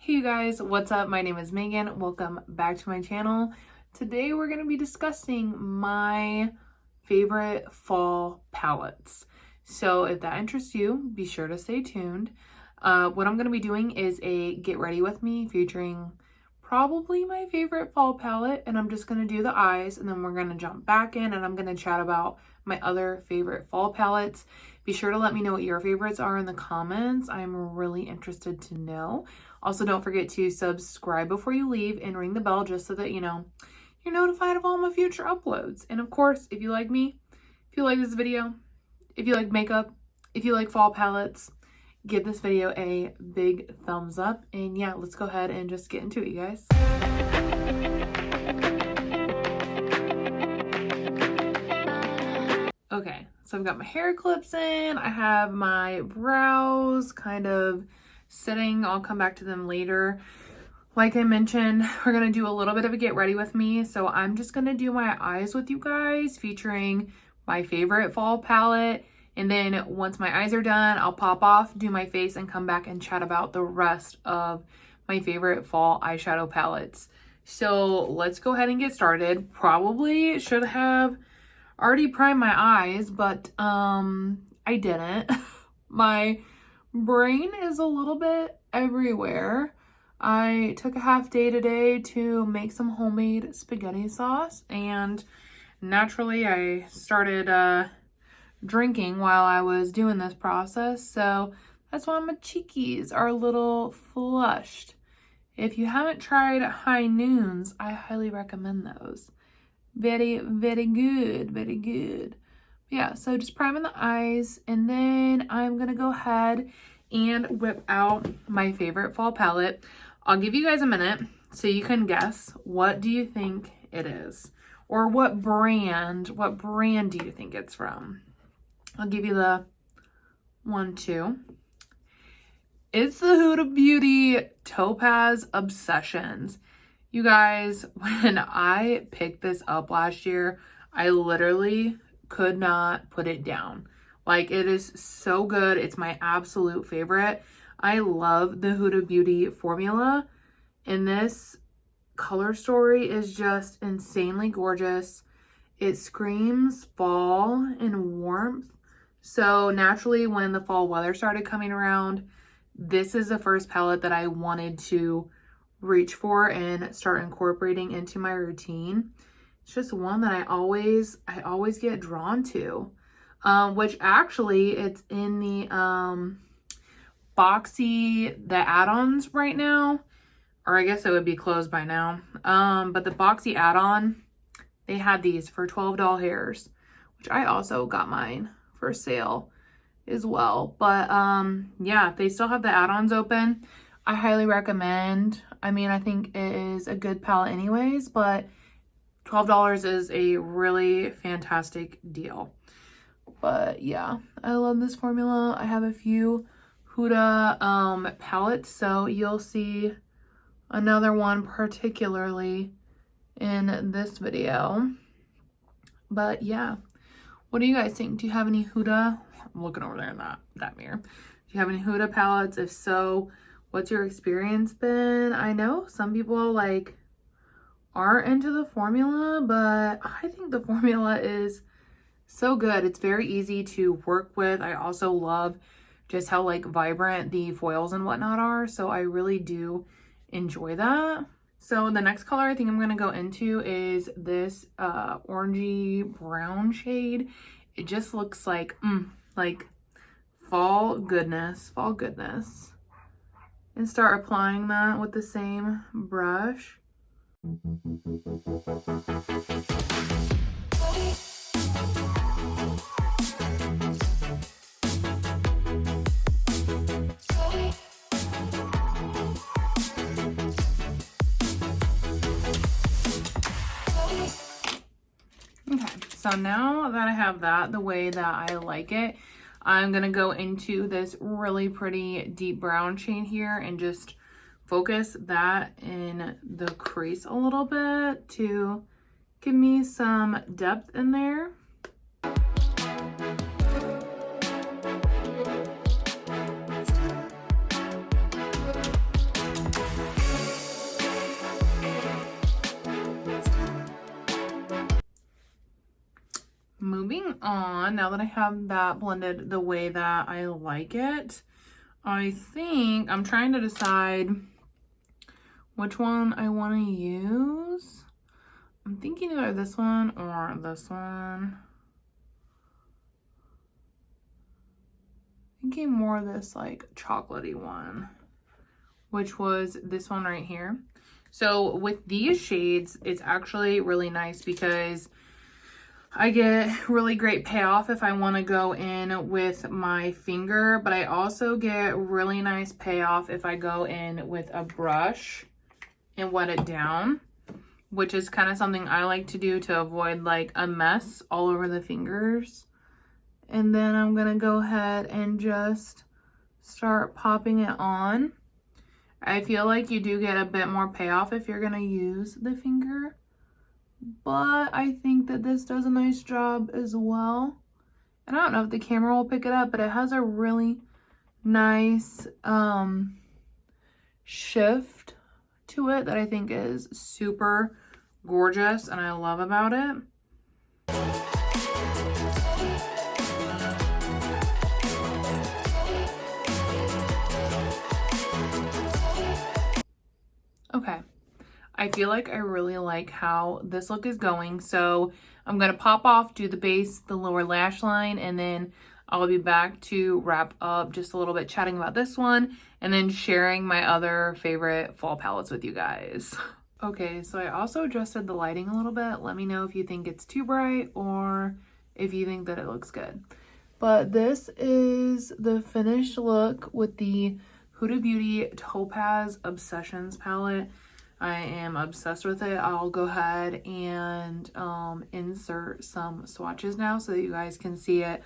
Hey you guys, what's up? My name is Megan. Welcome back to my channel. Today we're going to be discussing my favorite fall palettes. So if that interests you, be sure to stay tuned. What I'm going to be doing is a get ready with me featuring probably my favorite fall palette, and I'm just going to do the eyes and then we're going to jump back in and I'm going to chat about my other favorite fall palettes. Be sure to let me know what your favorites are in the comments. I'm really interested to know. Also, don't forget to subscribe before you leave and ring the bell just so that you're notified of all my future uploads. And of course, if you like me, if you like this video, if you like makeup, if you like fall palettes, give this video a big thumbs up. And yeah, let's go ahead and just get into it, you guys. Okay, so I've got my hair clips in. I have my brows kind of sitting. I'll come back to them later. Like I mentioned, we're going to do a little bit of a get ready with me. So I'm just going to do my eyes with you guys featuring my favorite fall palette. And then once my eyes are done, I'll pop off, do my face, and come back and chat about the rest of my favorite fall eyeshadow palettes. So let's go ahead and get started. Probably should have already primed my eyes, but I didn't. My brain is a little bit everywhere. I took a half day today to make some homemade spaghetti sauce, and naturally I started drinking while I was doing this process, so that's why my cheekies are a little flushed. If you haven't tried high noons, I highly recommend those. Very, very good, very good. Yeah, so just priming the eyes, and then I'm gonna go ahead and whip out my favorite fall palette. I'll give you guys a minute so you can guess, what do you think it is? Or what brand do you think it's from? I'll give you the 1, 2. It's the Huda Beauty Topaz Obsessions. You guys, when I picked this up last year, I literally could not put it down. Like, it is so good. It's my absolute favorite. I love the Huda Beauty formula, and this color story is just insanely gorgeous. It screams fall and warmth. So naturally, when the fall weather started coming around, this is the first palette that I wanted to reach for and start incorporating into my routine. It's just one that I always get drawn to, which actually it's in the boxy, the add-ons right now, or I guess it would be closed by now, but the boxy add-on, they had these for $12 hairs, which I also got mine for sale as well. But yeah, they still have the add-ons open. I highly recommend. I mean, I think it is a good palette anyways, but $12 is a really fantastic deal. But yeah, I love this formula. I have a few Huda palettes, so you'll see another one particularly in this video. But yeah, what do you guys think? Do you have any Huda? I'm looking over there in that mirror. Do you have any Huda palettes? If so, what's your experience been? I know some people like aren't into the formula, but I think the formula is so good. It's very easy to work with. I also love just how like vibrant the foils and whatnot are, so I really do enjoy that. So the next color I think I'm going to go into is this orangey brown shade. It just looks like fall goodness, and start applying that with the same brush. Okay, so now that I have that the way that I like it, I'm gonna go into this really pretty deep brown shade here and just focus that in the crease a little bit to give me some depth in there. on, now that I have that blended the way that I like it, I think I'm trying to decide which one I want to use. I'm thinking either this one or this one. Thinking more this like chocolatey one, which was this one right here. So with these shades, it's actually really nice because I get really great payoff if I want to go in with my finger, but I also get really nice payoff if I go in with a brush and wet it down, which is kind of something I like to do to avoid like a mess all over the fingers. And then I'm gonna go ahead and just start popping it on. I feel like you do get a bit more payoff if you're gonna use the finger, but I think that this does a nice job as well. And I don't know if the camera will pick it up, but it has a really nice shift to it that I think is super gorgeous and I love about it. Okay, I feel like I really like how this look is going. So I'm going to pop off, do the base, the lower lash line, and then I'll be back to wrap up just a little bit chatting about this one and then sharing my other favorite fall palettes with you guys. Okay, so I also adjusted the lighting a little bit. Let me know if you think it's too bright or if you think that it looks good. But this is the finished look with the Huda Beauty Topaz Obsessions palette. I am obsessed with it. I'll go ahead and insert some swatches now so that you guys can see it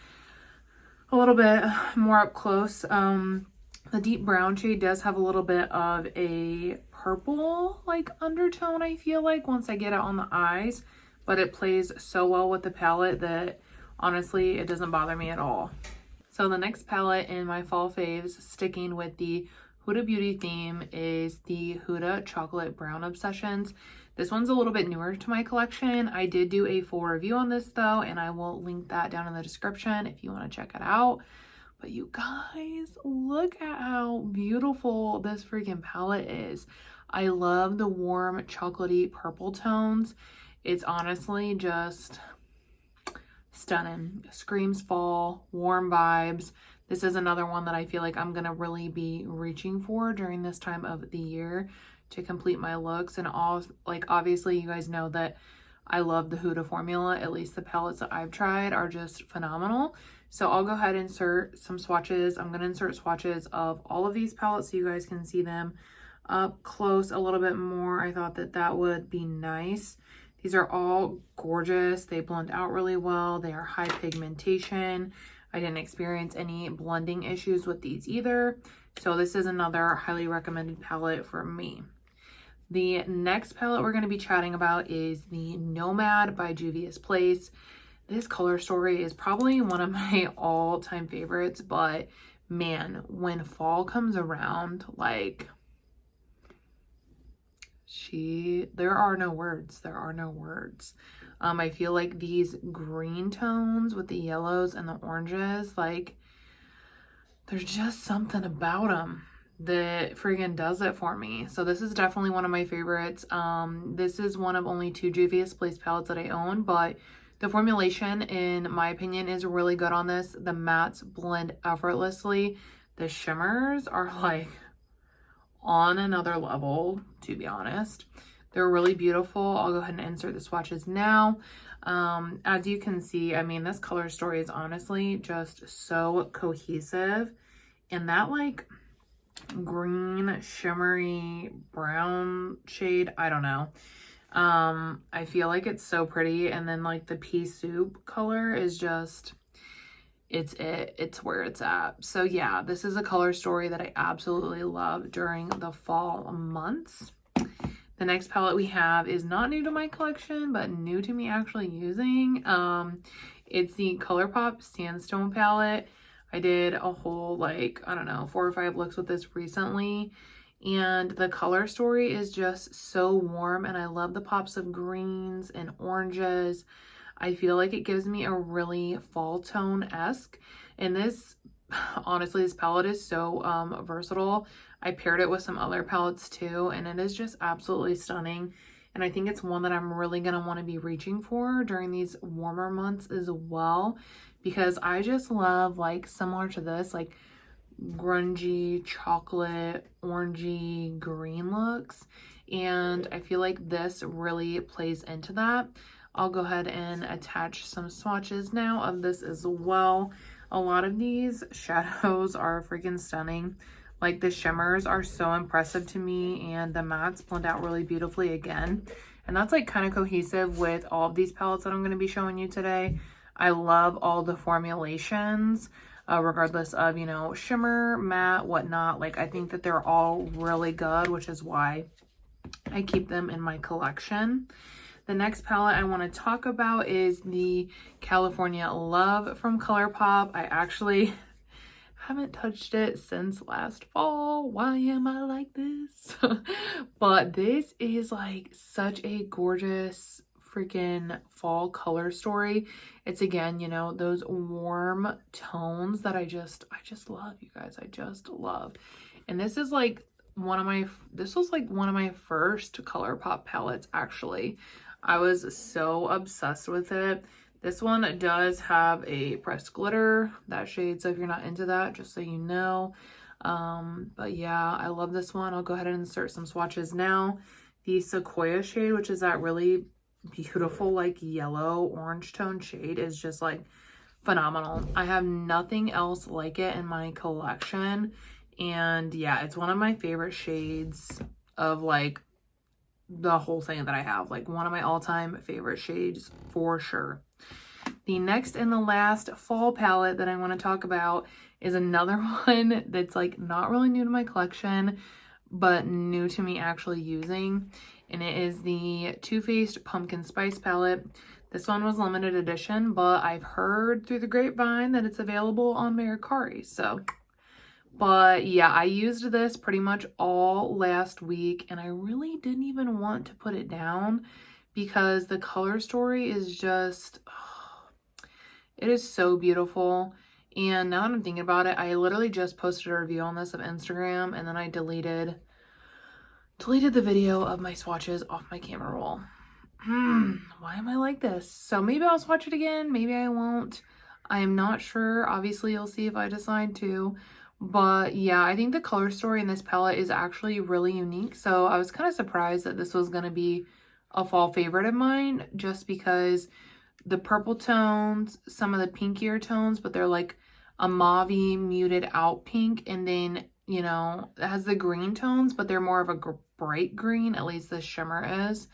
a little bit more up close. The deep brown shade does have a little bit of a purple like undertone, I feel like, once I get it on the eyes, but it plays so well with the palette that honestly it doesn't bother me at all. So the next palette in my fall faves, sticking with the Huda Beauty theme, is the Huda Chocolate Brown Obsessions. This one's a little bit newer to my collection. I did do a full review on this though, and I will link that down in the description if you want to check it out. But you guys, look at how beautiful this freaking palette is. I love the warm chocolatey purple tones. It's honestly just stunning. Screams fall, warm vibes. This is another one that I feel like I'm gonna really be reaching for during this time of the year to complete my looks. And all, like, obviously you guys know that I love the Huda formula. At least the palettes that I've tried are just phenomenal. So I'll go ahead and insert some swatches. I'm gonna insert swatches of all of these palettes so you guys can see them up close a little bit more. I thought that that would be nice. These are all gorgeous. They blend out really well. They are high pigmentation. I didn't experience any blending issues with these either. So this is another highly recommended palette for me. The next palette we're going to be chatting about is the Nomad by Juvius. This color story is probably one of my all-time favorites, but man, when fall comes around, like, there are no words. I feel like these green tones with the yellows and the oranges, like, there's just something about them that friggin' does it for me. So this is definitely one of my favorites. This is one of only 2 Juvius palettes that I own, but the formulation, in my opinion, is really good on this. The mattes blend effortlessly. The shimmers are like on another level, to be honest. They're really beautiful. I'll go ahead and insert the swatches now. As you can see, I mean, this color story is honestly just so cohesive. And that like green shimmery brown shade, I don't know. I feel like it's so pretty. And then like the pea soup color is just, it's where it's at. So yeah, this is a color story that I absolutely love during the fall months. The next palette we have is not new to my collection, but new to me actually using. It's the Colourpop Sandstone palette. I did a whole, like, I don't know, 4 or 5 looks with this recently. And the color story is just so warm, and I love the pops of greens and oranges. I feel like it gives me a really fall tone-esque. And this, honestly, this palette is so versatile. I paired it with some other palettes too, and it is just absolutely stunning. And I think it's one that I'm really going to want to be reaching for during these warmer months as well, because I just love, like, similar to this, like grungy, chocolate, orangey, green looks. And I feel like this really plays into that. I'll go ahead and attach some swatches now of this as well. A lot of these shadows are freaking stunning. Like, the shimmers are so impressive to me, and the mattes blend out really beautifully again. And that's like kind of cohesive with all of these palettes that I'm going to be showing you today. I love all the formulations, regardless of, you know, shimmer, matte, whatnot. Like, I think that they're all really good, which is why I keep them in my collection. The next palette I want to talk about is the California Love from Colourpop. I actually haven't touched it since last fall. Why am I like this? But this is like such a gorgeous freaking fall color story. It's, again, you know, those warm tones that I just love, you guys. I just love. And this is like this was like one of my first Colourpop palettes, actually. I was so obsessed with it. This one does have a pressed glitter, that shade, so if you're not into that, just so you know. But yeah, I love this one. I'll go ahead and insert some swatches now. The Sequoia shade, which is that really beautiful, like, yellow orange tone shade, is just like phenomenal. I have nothing else like it in my collection. And yeah, it's one of my favorite shades of, like, the whole thing that I have. Like, one of my all-time favorite shades for sure. The next and the last fall palette that I want to talk about is another one that's like not really new to my collection, but new to me actually using. And it is the Too Faced Pumpkin Spice palette. This one was limited edition, but I've heard through the grapevine that it's available on Mercari. So, but yeah, I used this pretty much all last week, and I really didn't even want to put it down because the color story is just, it is so beautiful. And now that I'm thinking about it, I literally just posted a review on this of Instagram, and then I deleted the video of my swatches off my camera roll. Why am I like this? So maybe I'll swatch it again, maybe I won't. I am not sure. Obviously, you'll see if I decide to. But yeah, I think the color story in this palette is actually really unique. So I was kind of surprised that this was going to be a fall favorite of mine, just because the purple tones, some of the pinkier tones, but they're like a mauvey muted out pink, and then, you know, it has the green tones, but they're more of a bright green, at least the shimmer is.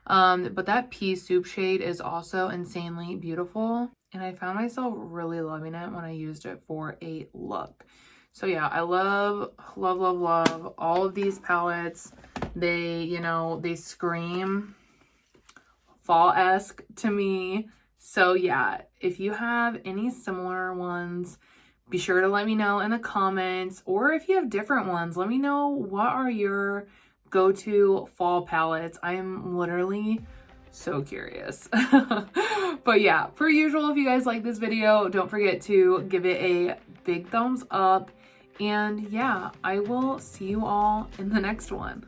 But that pea soup shade is also insanely beautiful, and I found myself really loving it when I used it for a look. So yeah, I love all of these palettes. They, you know, they scream fall-esque to me. So yeah, if you have any similar ones, be sure to let me know in the comments, or if you have different ones, let me know what are your go-to fall palettes. I am literally so curious. But yeah, per usual, if you guys like this video, don't forget to give it a big thumbs up. And yeah, I will see you all in the next one.